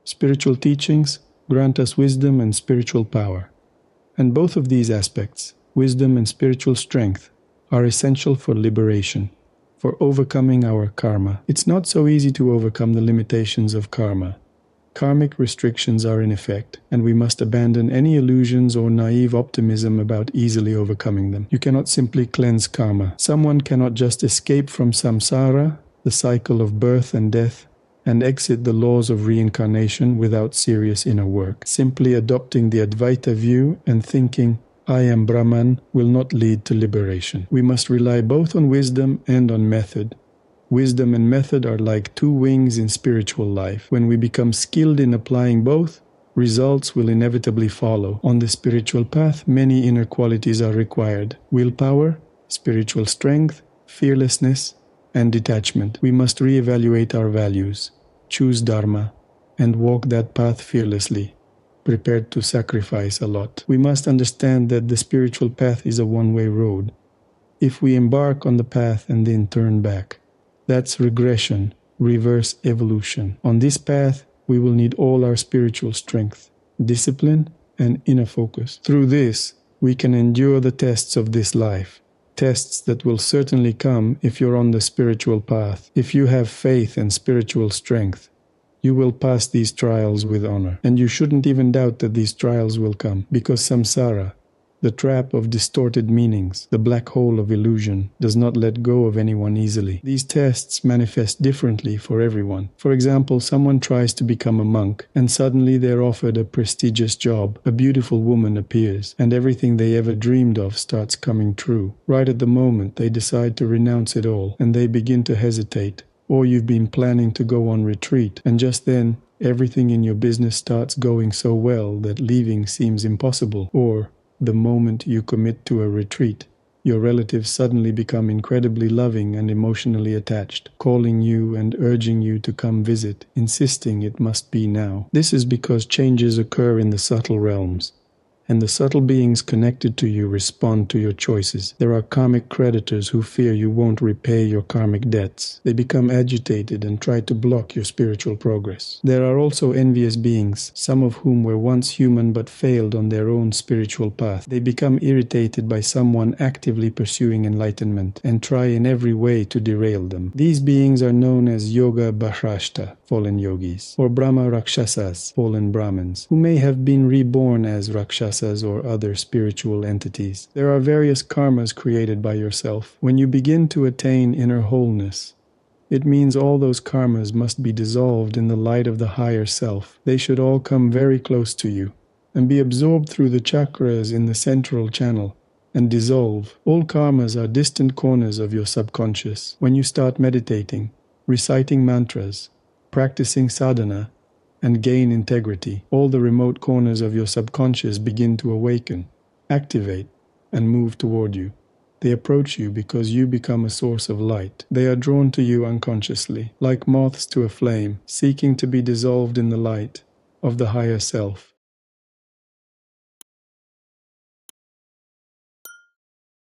Spiritual teachings grant us wisdom and spiritual power. And both of these aspects, wisdom and spiritual strength, are essential for liberation, for overcoming our karma. It's not so easy to overcome the limitations of karma. Karmic restrictions are in effect, and we must abandon any illusions or naive optimism about easily overcoming them. You cannot simply cleanse karma. Someone cannot just escape from samsara, the cycle of birth and death, and exit the laws of reincarnation without serious inner work. Simply adopting the Advaita view and thinking, I am Brahman, will not lead to liberation. We must rely both on wisdom and on method. Wisdom and method are like two wings in spiritual life. When we become skilled in applying both, results will inevitably follow. On the spiritual path, many inner qualities are required: willpower, spiritual strength, fearlessness, and detachment. We must reevaluate our values, choose Dharma, and walk that path fearlessly, prepared to sacrifice a lot. We must understand that the spiritual path is a one-way road. If we embark on the path and then turn back, that's regression, reverse evolution. On this path, we will need all our spiritual strength, discipline, and inner focus. Through this, we can endure the tests of this life, tests that will certainly come if you're on the spiritual path. If you have faith and spiritual strength, you will pass these trials with honor. And you shouldn't even doubt that these trials will come, because samsara, the trap of distorted meanings, the black hole of illusion, does not let go of anyone easily. These tests manifest differently for everyone. For example, someone tries to become a monk, and suddenly they're offered a prestigious job. A beautiful woman appears, and everything they ever dreamed of starts coming true. Right at the moment, they decide to renounce it all, and they begin to hesitate. Or you've been planning to go on retreat, and just then, everything in your business starts going so well that leaving seems impossible. Or the moment you commit to a retreat, your relatives suddenly become incredibly loving and emotionally attached, calling you and urging you to come visit, insisting it must be now. This is because changes occur in the subtle realms, and the subtle beings connected to you respond to your choices. There are karmic creditors who fear you won't repay your karmic debts. They become agitated and try to block your spiritual progress. There are also envious beings, some of whom were once human but failed on their own spiritual path. They become irritated by someone actively pursuing enlightenment and try in every way to derail them. These beings are known as Yoga Bhrashta, fallen yogis, or Brahma Rakshasas, fallen Brahmins, who may have been reborn as Rakshasas or other spiritual entities. There are various karmas created by yourself. When you begin to attain inner wholeness, it means all those karmas must be dissolved in the light of the higher self. They should all come very close to you and be absorbed through the chakras in the central channel and dissolve. All karmas are distant corners of your subconscious. When you start meditating, reciting mantras, practicing sadhana, and gain integrity, all the remote corners of your subconscious begin to awaken, activate, and move toward you. They approach you because you become a source of light. They are drawn to you unconsciously, like moths to a flame, seeking to be dissolved in the light of the higher self.